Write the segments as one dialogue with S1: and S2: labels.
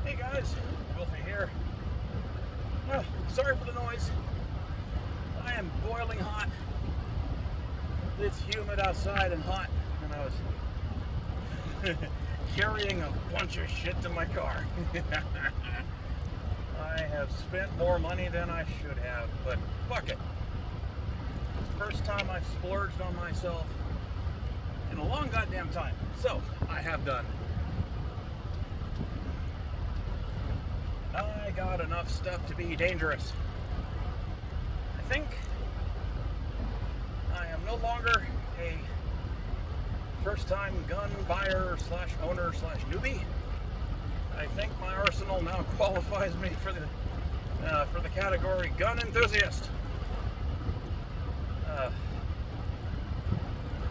S1: Hey guys, Wolfie here. Oh, sorry for the noise. I am boiling hot. It's humid outside and hot, and I was carrying a bunch of shit to my car. I have spent more money than I should have, but fuck it. It's the first time I've splurged on myself in a long goddamn time. So, I have done. I got enough stuff to be dangerous. I think I am no longer a first-time gun buyer slash owner slash newbie. I think my arsenal now qualifies me for the category gun enthusiast.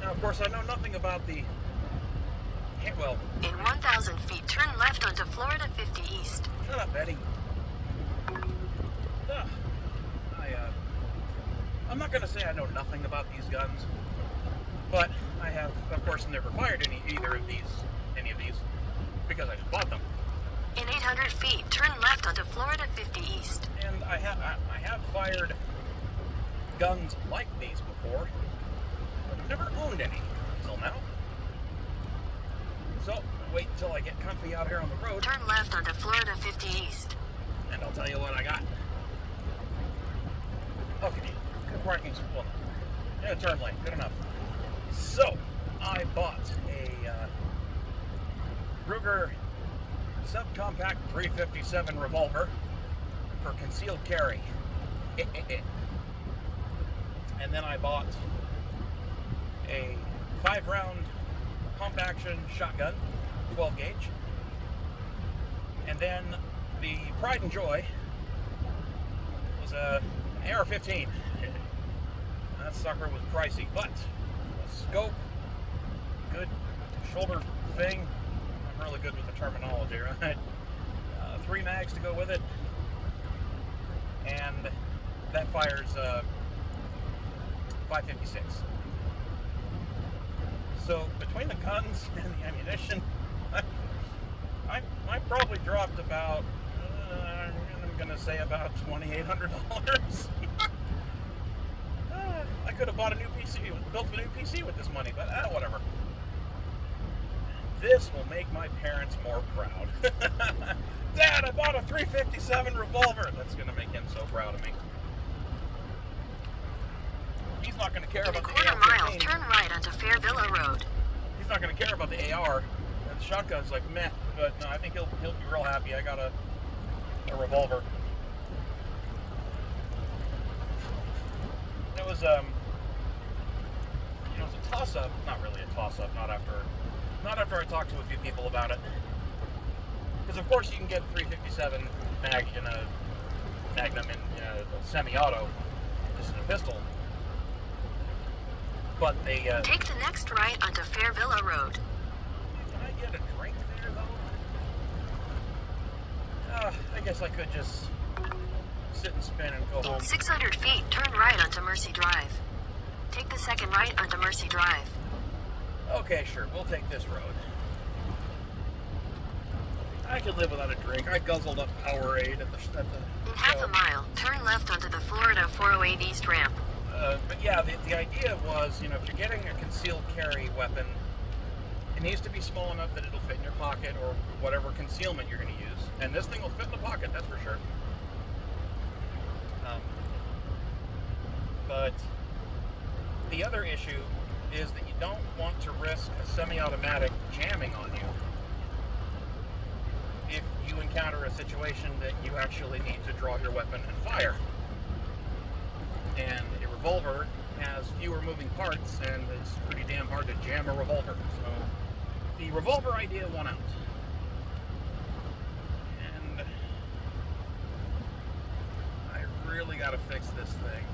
S1: Now, of course, I know nothing about the well.
S2: In 1,000 feet, turn left onto Florida 50 East.
S1: Shut up, Eddie. I'm not going to say I know nothing about these guns, but I have, of course, never fired any of these, because I just bought them.
S2: In 800 feet, turn left onto Florida 50 East.
S1: And I have fired guns like these before, but I've never owned any until now. So, wait until I get comfy out here on the road.
S2: Turn left onto Florida 50 East.
S1: And I'll tell you what I got. Okay, good parking spot. Yeah, turn lane, good enough. So, I bought a Ruger subcompact 357 revolver for concealed carry. And then I bought a 5-round pump action shotgun, 12 gauge. And then the pride and joy was an AR-15. That sucker was pricey, but a scope, good shoulder thing. I'm really good with the terminology, right? 3 mags to go with it, and that fires 5.56. So between the guns and the ammunition, I probably dropped about, I'm going to say about $2,800. I could have bought a new PC, built a new PC with this money, but whatever. This will make my parents more proud. Dad, I bought a 357 revolver. That's going to make him so proud of me. He's not going to care about the AR-15.
S2: In a quarter mile, turn right onto Fairvilla Road.
S1: He's not going to care about the AR. And the shotgun's like, meh. But no, I think he'll be real happy. I got a revolver. It was it was a toss-up. Not really a toss-up. Not after I talked to a few people about it. Because of course you can get a 357 mag in a Magnum in a semi-auto, just in a pistol. But they
S2: take the next right onto Fairvilla Road.
S1: Can I get a drink there though? I guess I could just sit and spin and go home.
S2: In 600 feet, turn right onto Mercy Drive. Take the second right onto Mercy Drive.
S1: Okay, sure. We'll take this road. I could live without a drink. I guzzled up Powerade at the
S2: In half a mile, turn left onto the Florida 408 East ramp.
S1: But yeah, the idea was, if you're getting a concealed carry weapon, it needs to be small enough that it'll fit in your pocket or whatever concealment you're going to use. And this thing will fit in the pocket, that's for sure. But the other issue is that you don't want to risk a semi-automatic jamming on you if you encounter a situation that you actually need to draw your weapon and fire. And a revolver has fewer moving parts, and it's pretty damn hard to jam a revolver. So the revolver idea won out. And I really got to fix this thing.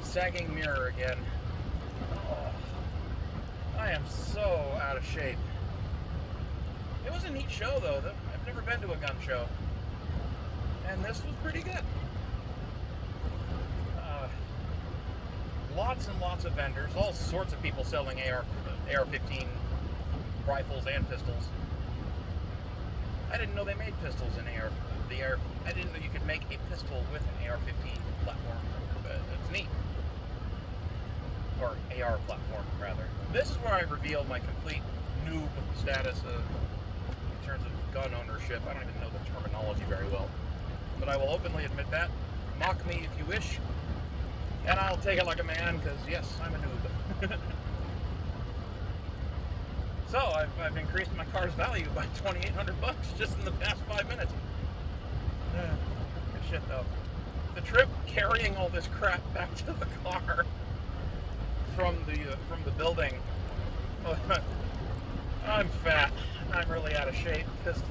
S1: Sagging mirror again. Oh, I am so out of shape. It was a neat show though. I've never been to a gun show, and this was pretty good. Lots and lots of vendors, all sorts of people selling AR-15 rifles and pistols. I didn't know they made pistols in AR. I didn't know you could make a pistol with an AR-15 platform. It's neat. Or AR platform, rather. This is where I reveal my complete noob status in terms of gun ownership. I don't even know the terminology very well. But I will openly admit that. Mock me if you wish. And I'll take it like a man, because yes, I'm a noob. So, I've increased my car's value by $2,800 just in the past 5 minutes. Good shit, though. The trip carrying all this crap back to the car from the building. I'm fat. I'm really out of shape because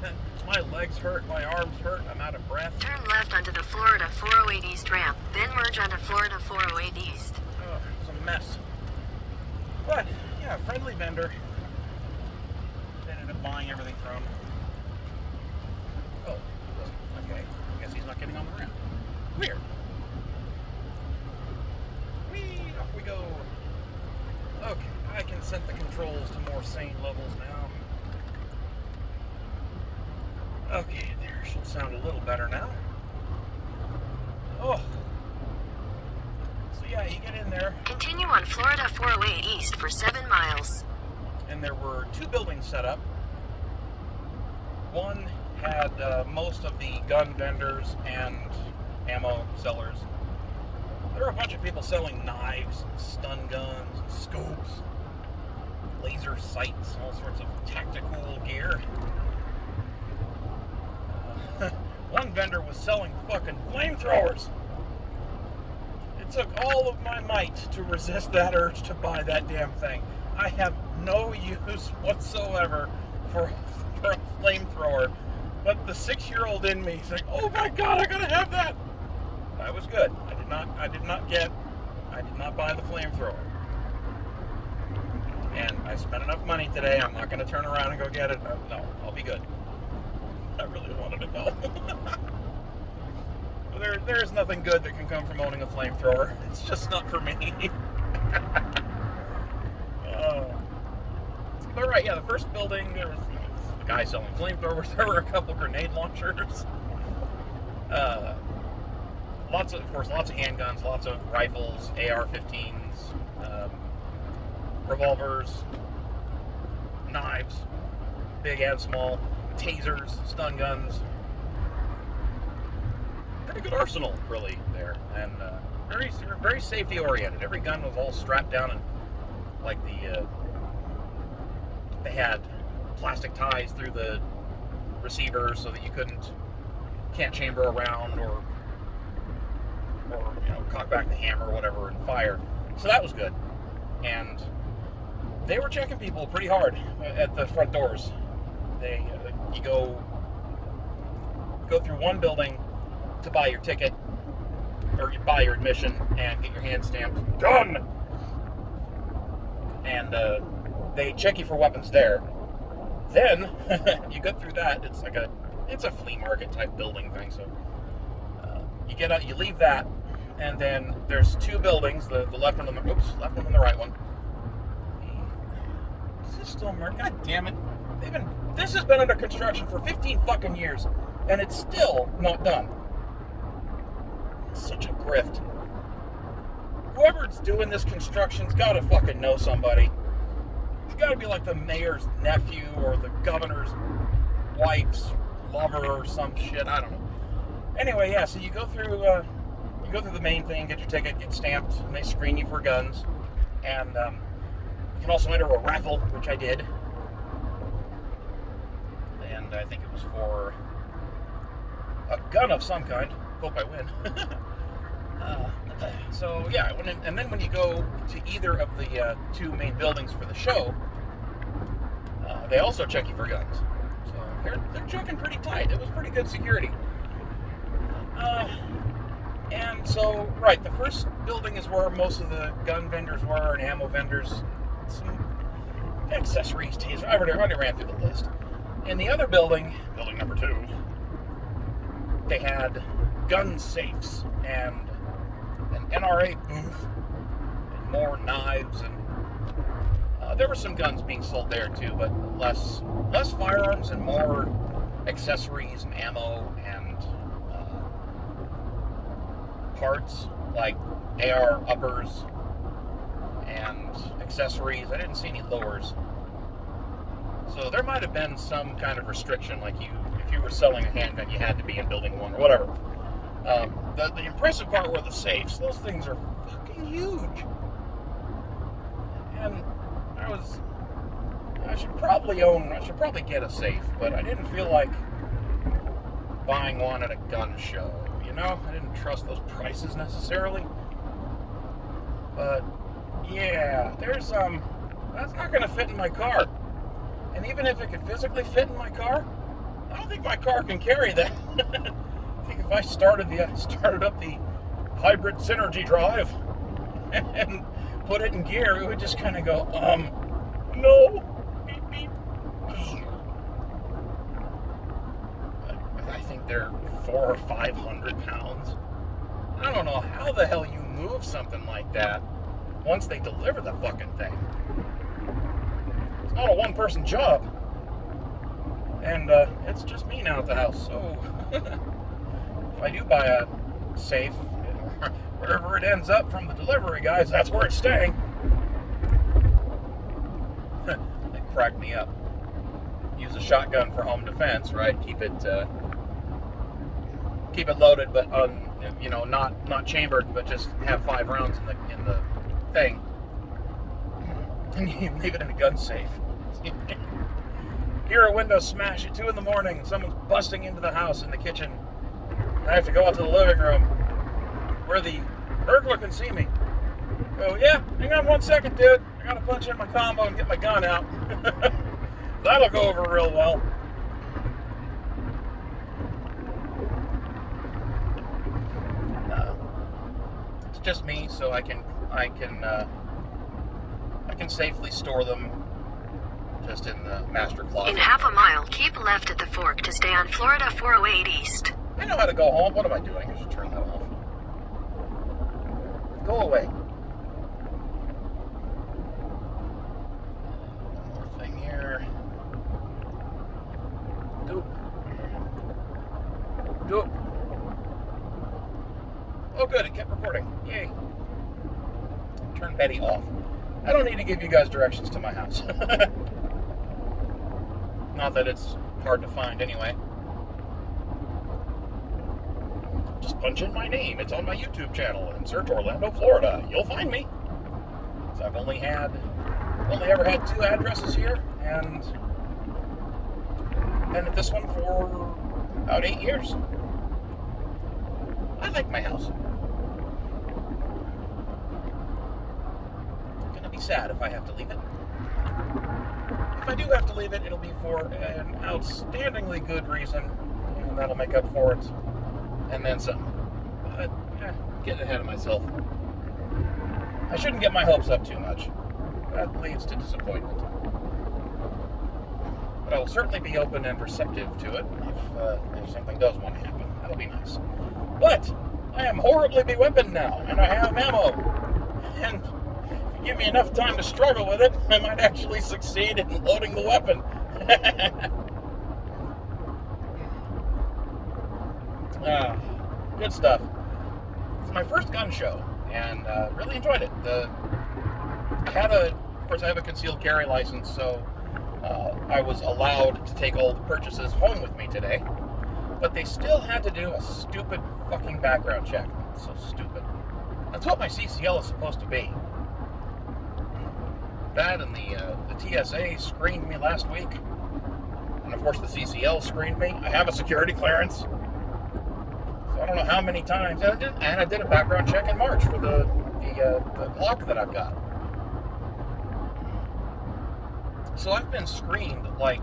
S1: my legs hurt, my arms hurt, I'm out of breath.
S2: Turn left onto the Florida 408 East ramp, then merge onto Florida 408 East.
S1: Oh, it's a mess. But, yeah, friendly vendor. Ended up buying everything from. Oh, okay. I guess he's not getting on the ramp. Weird. Whee! Off we go. Okay, I can set the controls to more sane levels now. Okay, there should sound a little better now. Oh. So yeah, you get in there.
S2: Continue on Florida 408 East for 7 miles.
S1: And there were 2 buildings set up. One had most of the gun vendors and ammo sellers. There were a bunch of people selling knives, and stun guns, and scopes, laser sights, all sorts of tactical gear. One vendor was selling fucking flamethrowers. It took all of my might to resist that urge to buy that damn thing. I have no use whatsoever for a flamethrower, but the 6-year-old in me is like, oh my god, I gotta have that. That was good. I did not buy the flamethrower. And I spent enough money today, I'm not gonna turn around and go get it. No, I'll be good. I really wanted it though. There's nothing good that can come from owning a flamethrower. It's just not for me. But right, yeah, the first building, there was a guy selling flamethrowers. There were a couple grenade launchers. Lots of handguns, lots of rifles, AR-15s, revolvers, knives, big and small, tasers, stun guns. Pretty good arsenal, really, there, and very safety oriented. Every gun was all strapped down and like they had plastic ties through the receiver so that you can't chamber around or cock back the hammer or whatever and fire. So that was good. And they were checking people pretty hard at the front doors. You go through one building to buy your ticket, or you buy your admission and get your hand stamped. Done! And they check you for weapons there. Then you go through that. It's a flea market type building thing. So you get out, you leave that, and then there's 2 buildings. The left one and the right one. Is this still murky? God damn it! This has been under construction for 15 fucking years, and it's still not done. It's such a grift. Whoever's doing this construction's gotta fucking know somebody. It's gotta be like the mayor's nephew or the governor's wife's lover or some shit. I don't know. Anyway, yeah. So you go through the main thing, get your ticket, get stamped, and they screen you for guns. And you can also enter a raffle, which I did. And I think it was for a gun of some kind. Hope I win. So yeah, I went in, and then when you go to either of the 2 main buildings for the show, they also check you for guns. So they're checking pretty tight. It was pretty good security. And so, right, the first building is where most of the gun vendors were and ammo vendors, some accessories, taser. I already ran through the list. In the other building number 2, they had gun safes and an NRA booth and more knives, and there were some guns being sold there too, but less firearms and more accessories and ammo and parts like AR uppers and accessories. I didn't see any lowers. So there might have been some kind of restriction, like if you were selling a handgun, you had to be in building 1 or whatever. The impressive part were the safes. Those things are fucking huge. And I should probably get a safe, but I didn't feel like buying one at a gun show, you know? I didn't trust those prices necessarily. But yeah, that's not gonna fit in my car. And even if it could physically fit in my car, I don't think my car can carry that. I think if I started up the hybrid synergy drive and put it in gear, it would just kind of go, no, beep, beep. I think they're 400 or 500 pounds. I don't know how the hell you move something like that once they deliver the fucking thing. It's not a one-person job. And it's just me now at the house, so if I do buy a safe, wherever it ends up from the delivery guys, that's where it's staying. They cracked me up. Use a shotgun for home defense, right? Keep it loaded, but not chambered, but just have 5 rounds in the thing, and you leave it in a gun safe. Hear a window smash at 2 in the morning. Someone's busting into the house in the kitchen. I have to go out to the living room where the burglar can see me. Go, yeah, hang on 1 second, dude. I gotta punch in my combo and get my gun out. That'll go over real well. It's just me, so I can safely store them just in the master closet.
S2: In half a mile, keep left at the fork to stay on Florida 408 East.
S1: I know how to go home. What am I doing? I should turn that off. Go away. One more thing here. Doop. Doop. Oh, good. It kept recording. Yay. Turn Betty off. I don't need to give you guys directions to my house. Not that it's hard to find anyway. Just punch in my name. It's on my YouTube channel and search Orlando, Florida. You'll find me. So I've only ever had 2 addresses here, and been at this one for about 8 years. I like my house. I'm gonna be sad if I have to leave it. If I do have to leave it, it'll be for an outstandingly good reason, and that'll make up for it, and then some. But, getting ahead of myself. I shouldn't get my hopes up too much. That leads to disappointment. But I will certainly be open and receptive to it if something does want to happen. That'll be nice. But I am horribly beweaponed now, and I have ammo. And give me enough time to struggle with it, I might actually succeed in loading the weapon. Good stuff. It's my first gun show, and really enjoyed it. I have a concealed carry license, so I was allowed to take all the purchases home with me today, but they still had to do a stupid fucking background check. It's so stupid. That's what my CCL is supposed to be. That and the TSA screened me last week, and of course the CCL screened me. I have a security clearance, so I don't know how many times. And I did a background check in March for the Glock that I've got. So I've been screened like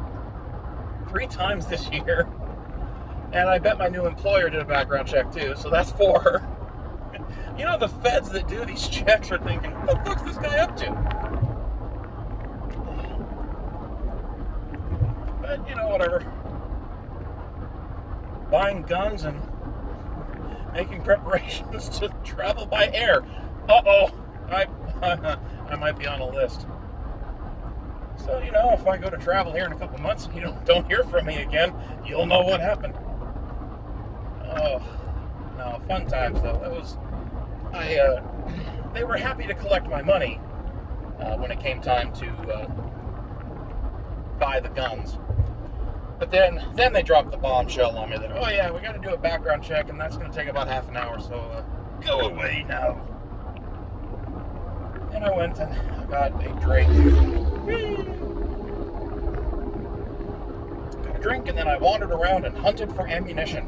S1: 3 times this year, and I bet my new employer did a background check too. So that's 4. You know, the feds that do these checks are thinking, what the fuck's this guy up to? But, you know, whatever. Buying guns and making preparations to travel by air. Uh-oh. I might be on a list. So, if I go to travel here in a couple months and you don't hear from me again, you'll know what happened. Oh, no, fun times though. They were happy to collect my money when it came time to buy the guns. But then they dropped the bombshell on me that, oh yeah, we got to do a background check and that's going to take about half an hour, so go away now. And I went and got a drink. Got a drink, and then I wandered around and hunted for ammunition.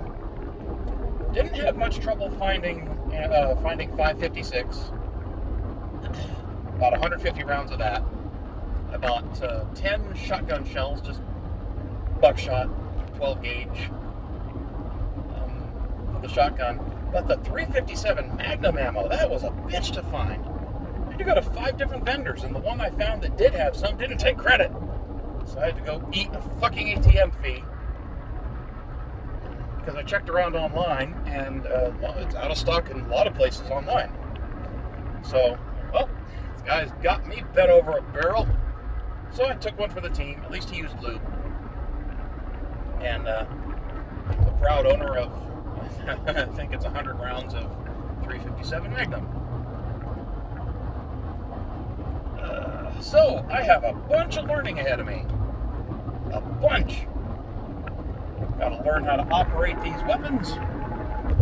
S1: Didn't have much trouble finding 5.56. About 150 rounds of that. I bought 10 shotgun shells, just buckshot, 12 gauge for the shotgun. But the 357 Magnum ammo, that was a bitch to find. I had to go to 5 different vendors, and the one I found that did have some didn't take credit. So I had to go eat a fucking ATM fee because I checked around online, and it's out of stock in a lot of places online. So, this guy's got me bent over a barrel. So I took one for the team. At least he used lube. And the proud owner of, I think it's 100 rounds of 357 Magnum. So I have a bunch of learning ahead of me. A bunch. Got to learn how to operate these weapons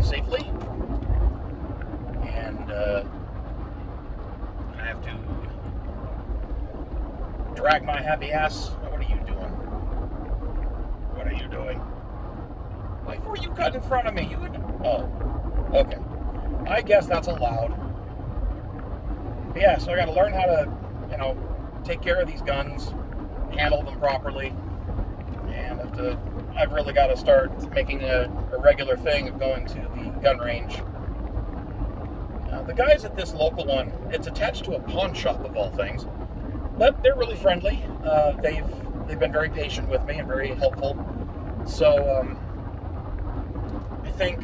S1: safely. And I have to drag my happy ass. What are you doing? What are you doing? Why were you cut in front of me? Oh, okay. I guess that's allowed. But yeah, so I got to learn how to, take care of these guns, handle them properly, and I've really got to start making a regular thing of going to the gun range. The guys at this local one, it's attached to a pawn shop of all things, but they're really friendly. They've been very patient with me and very helpful. So I think,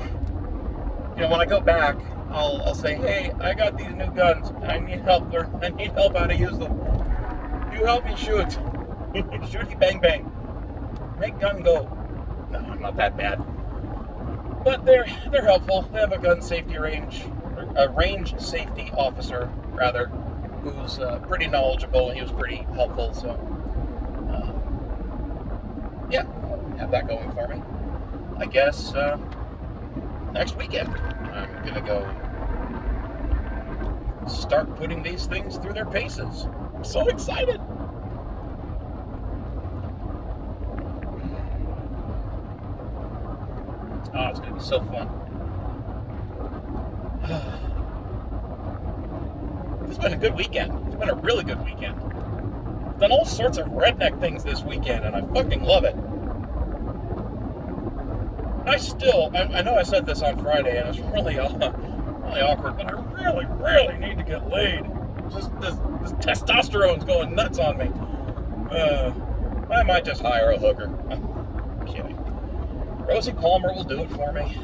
S1: when I go back, I'll say, hey, I got these new guns. I need help. I need help how to use them. You help me shoot. Shooty bang bang. Make gun go. No, I'm not that bad. But they're helpful. They have a range safety officer, rather, who's pretty knowledgeable, and he was pretty helpful. So, yeah, I'll have that going for me. I guess next weekend I'm gonna go start putting these things through their paces. I'm so excited. Oh, it's gonna be so fun. This has been a good weekend. It's been a really good weekend. I've done all sorts of redneck things this weekend, and I fucking love it. I know I said this on Friday, and it's really awkward, but I really need to get laid. Just this testosterone's going nuts on me. I might just hire a hooker. I'm kidding. Rosie Palmer will do it for me.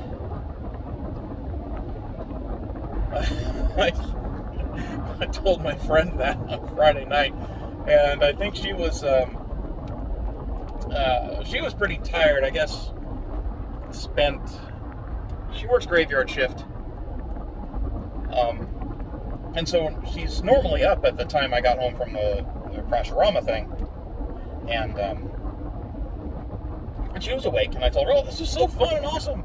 S1: I told my friend that on Friday night, and I think she was pretty tired. I guess she works graveyard shift, and so she's normally up at the time I got home from the Crashorama thing, and she was awake, and I told her, oh, this is so fun and awesome.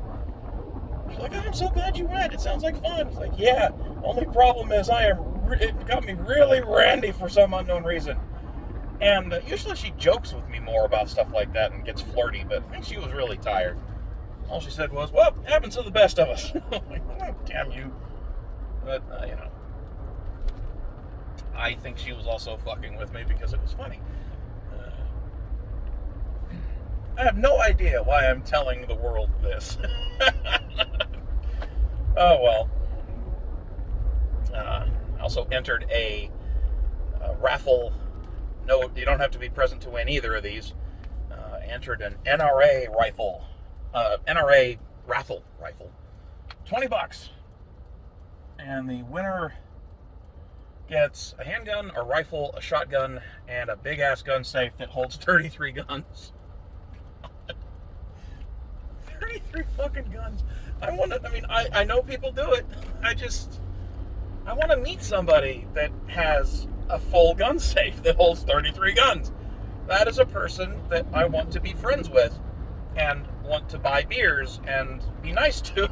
S1: She's like, oh, I'm so glad you went. It sounds like fun. It's like, yeah, only problem is it got me really randy for some unknown reason. And usually she jokes with me more about stuff like that and gets flirty, but I think she was really tired. All she said was, well, it happens to the best of us. I'm like, oh, damn you. But, I think she was also fucking with me because it was funny. I have no idea why I'm telling the world this. Oh, well. I also entered a raffle. No, you don't have to be present to win either of these. Entered an NRA rifle. NRA raffle rifle. $20. And the winner gets a handgun, a rifle, a shotgun, and a big-ass gun safe that holds 33 guns. 33 fucking guns. I know people do it. I want to meet somebody that has a full gun safe that holds 33 guns. That is a person that I want to be friends with and want to buy beers and be nice to.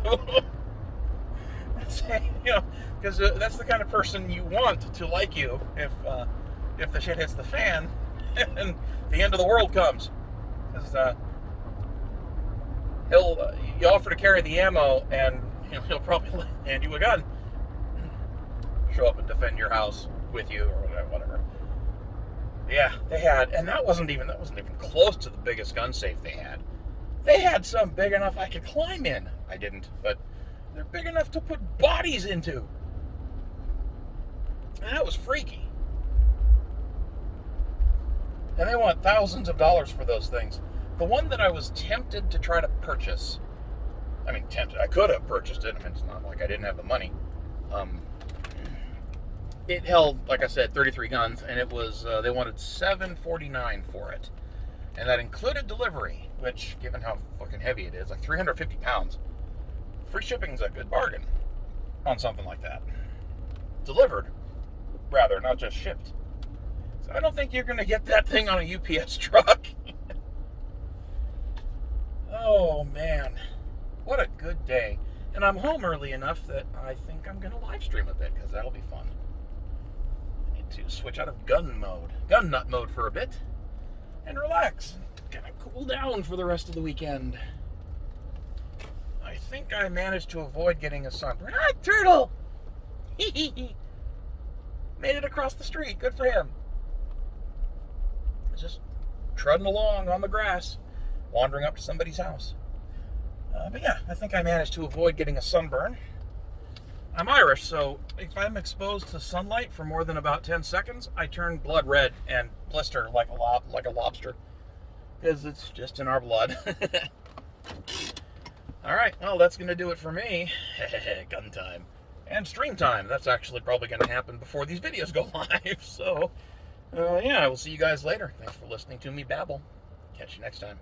S1: Because that's the kind of person you want to like you if the shit hits the fan and the end of the world comes. Because you offer to carry the ammo, and he'll probably hand you a gun, show up and defend your house with you or whatever. Yeah, they had, and that wasn't even close to the biggest gun safe they had. They had some big enough I could climb in. I didn't, but they're big enough to put bodies into. And that was freaky. And they want thousands of dollars for those things. The one that I was tempted to try to purchase, I could have purchased it. It's not like I didn't have the money. It held, like I said, 33 guns, and it was, they wanted $749 for it. And that included delivery, which, given how fucking heavy it is, like 350 pounds, free shipping's a good bargain on something like that. Delivered, rather, not just shipped. So I don't think you're going to get that thing on a UPS truck. Oh, man. What a good day. And I'm home early enough that I think I'm going to live stream a bit, because that'll be fun. I need to switch out of gun nut mode for a bit, and relax. Kind of cool down for the rest of the weekend. I think I managed to avoid getting a sunburn. Ah, turtle! Made it across the street. Good for him. Just trudging along on the grass, wandering up to somebody's house. But yeah, I think I managed to avoid getting a sunburn. I'm Irish, so if I'm exposed to sunlight for more than about 10 seconds, I turn blood red and blister like a lobster. Because it's just in our blood. Alright, well, that's going to do it for me. Gun time. And stream time. That's actually probably going to happen before these videos go live. So, yeah, I will see you guys later. Thanks for listening to me babble. Catch you next time.